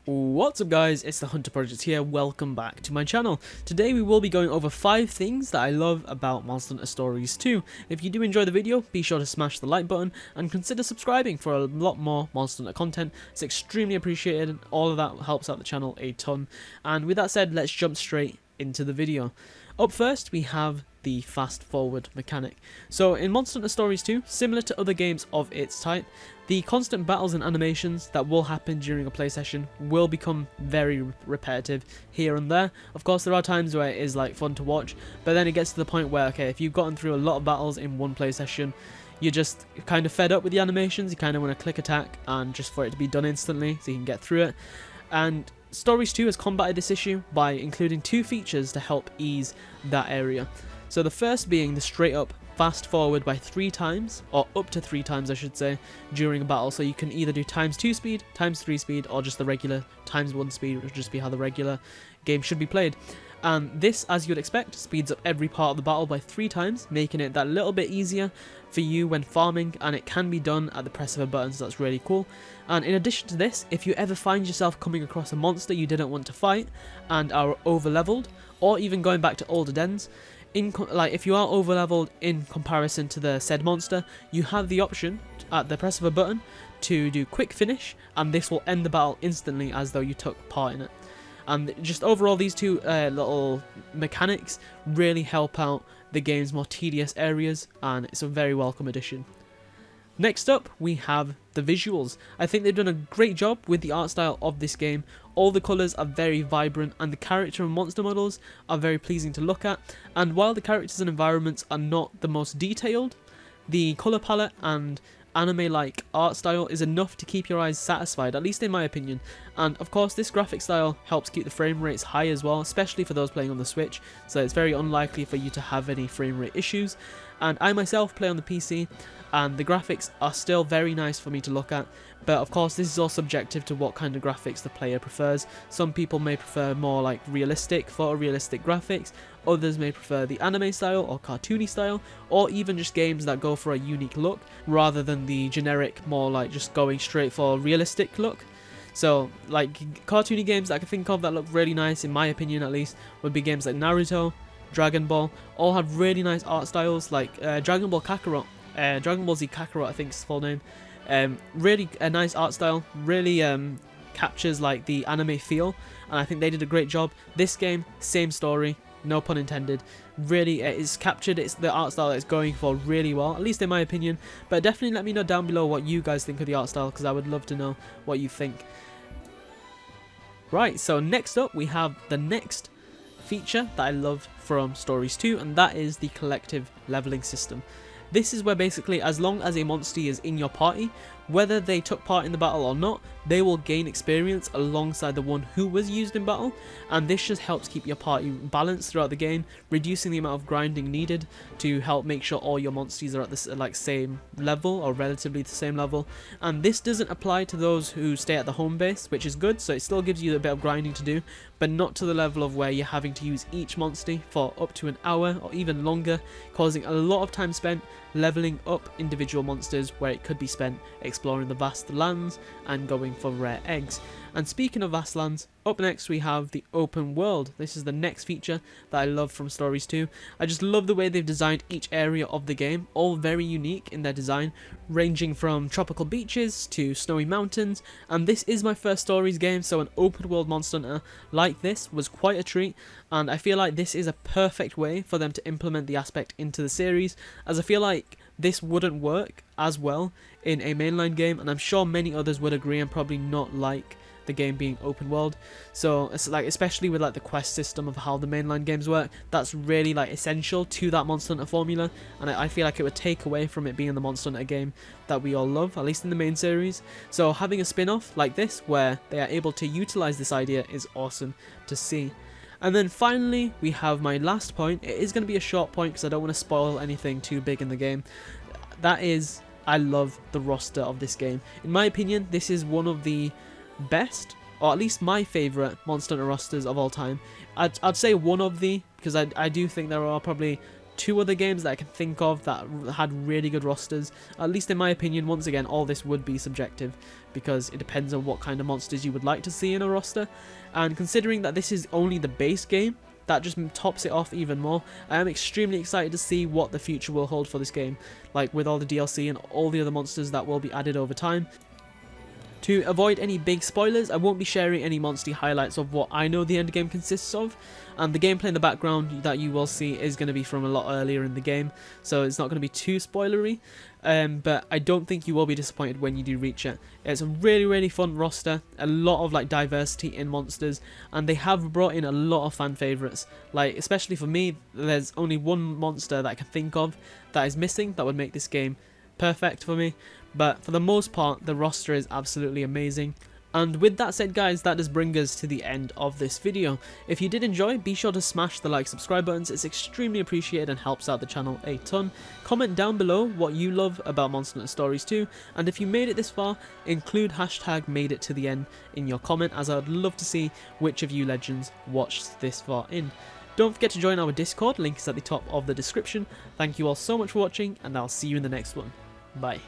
What's up guys, it's the Hunter Project here, welcome back to my channel. Today we will be going over 5 things that I love about Monster Hunter Stories 2. If you do enjoy the video, be sure to smash the like button and consider subscribing for a lot more Monster Hunter content. It's extremely appreciated, all of that helps out the channel a ton. And with that said, let's jump straight into the video. Up first we have the fast forward mechanic. So in Monster Hunter Stories 2, similar to other games of its type, the constant battles and animations that will happen during a play session will become very repetitive here and there. Of course there are times where it is like fun to watch, but then it gets to the point where, okay, if you've gotten through a lot of battles in one play session, you're just kind of fed up with the animations, you kind of want to click attack and just for it to be done instantly so you can get through it. And Stories 2 has combated this issue by including 2 features to help ease that area. So the first being the straight up fast forward by 3 times, or up to 3 times I should say, during a battle. So you can either do ×2 speed, ×3 speed, or just the regular ×1 speed, which would just be how the regular game should be played. And this, as you would expect, speeds up every part of the battle by 3 times, making it that little bit easier for you when farming, and it can be done at the press of a button, so that's really cool. And in addition to this, if you ever find yourself coming across a monster you didn't want to fight and are over leveled, or even going back to older dens, if you are over leveled in comparison to the said monster, you have the option at the press of a button to do quick finish, and this will end the battle instantly as though you took part in it. And just overall, these 2 little mechanics really help out the game's more tedious areas, and it's a very welcome addition. Next up, we have the visuals. I think they've done a great job with the art style of this game. All the colours are very vibrant and the character and monster models are very pleasing to look at. And while the characters and environments are not the most detailed, the colour palette and anime-like art style is enough to keep your eyes satisfied, at least in my opinion. And of course this graphic style helps keep the frame rates high as well, especially for those playing on the Switch, so it's very unlikely for you to have any frame rate issues. And I myself play on the PC, and the graphics are still very nice for me to look at, but of course this is all subjective to what kind of graphics the player prefers. Some people may prefer more like realistic, photorealistic graphics, others may prefer the anime style or cartoony style, or even just games that go for a unique look rather than the generic, more like just going straight for realistic look. So like cartoony games that I can think of that look really nice, in my opinion at least, would be games like Naruto, Dragon Ball, all have really nice art styles, like Dragon Ball Kakarot, Dragon Ball Z Kakarot I think is the full name. Really a nice art style, really captures like the anime feel, and I think they did a great job. This game, same story, no pun intended, really it's captured the art style that it's going for really well, at least in my opinion. But definitely let me know down below what you guys think of the art style, because I would love to know what you think. Right, so next up we have the next feature that I love from Stories 2, and that is the collective leveling system. This is where basically, as long as a monster is in your party, whether they took part in the battle or not, they will gain experience alongside the one who was used in battle, and this just helps keep your party balanced throughout the game, reducing the amount of grinding needed to help make sure all your monsters are at the same level, or relatively the same level. And this doesn't apply to those who stay at the home base, which is good, so it still gives you a bit of grinding to do, but not to the level of where you're having to use each monster for up to an hour or even longer, causing a lot of time spent leveling up individual monsters where it could be spent exploring the vast lands and going for rare eggs. And speaking of vast lands, up next we have the open world. This is the next feature that I love from Stories 2. I just love the way they've designed each area of the game, all very unique in their design, ranging from tropical beaches to snowy mountains. And this is my first Stories game, so an open world Monster Hunter like this was quite a treat, and I feel like this is a perfect way for them to implement the aspect into the series, as I feel like this wouldn't work as well in a mainline game, and I'm sure many others would agree and probably not like the game being open world. So it's like, especially with like the quest system of how the mainline games work, that's really like essential to that Monster Hunter formula, and I feel like it would take away from it being the Monster Hunter game that we all love, at least in the main series. So having a spin-off like this where they are able to utilize this idea is awesome to see. And then finally we have my last point. It is going to be a short point because I don't want to spoil anything too big in the game. That is, I love the roster of this game. In my opinion, this is one of the best, or at least my favourite Monster Hunter rosters of all time. I'd say one of the, because I do think there are probably 2 other games that I can think of that had really good rosters. At least in my opinion. Once again, all this would be subjective because it depends on what kind of monsters you would like to see in a roster. And considering that this is only the base game, that just tops it off even more. I am extremely excited to see what the future will hold for this game, like with all the DLC and all the other monsters that will be added over time. To avoid any big spoilers, I won't be sharing any monster highlights of what I know the end game consists of, and the gameplay in the background that you will see is going to be from a lot earlier in the game, so it's not going to be too spoilery, but I don't think you will be disappointed when you do reach it. It's a really fun roster, a lot of like diversity in monsters, and they have brought in a lot of fan favourites. Like, especially for me, there's only one monster that I can think of that is missing that would make this game perfect for me, but for the most part the roster is absolutely amazing. And with that said guys, that does bring us to the end of this video. If you did enjoy, be sure to smash the like, subscribe buttons. It's extremely appreciated and helps out the channel a ton. Comment down below what you love about Monster Hunter Stories 2, and if you made it this far, include hashtag made it to the end in your comment, as I'd love to see which of you legends watched this far in. Don't forget to join our Discord, link is at the top of the description. Thank you all so much for watching, and I'll see you in the next one. Bye.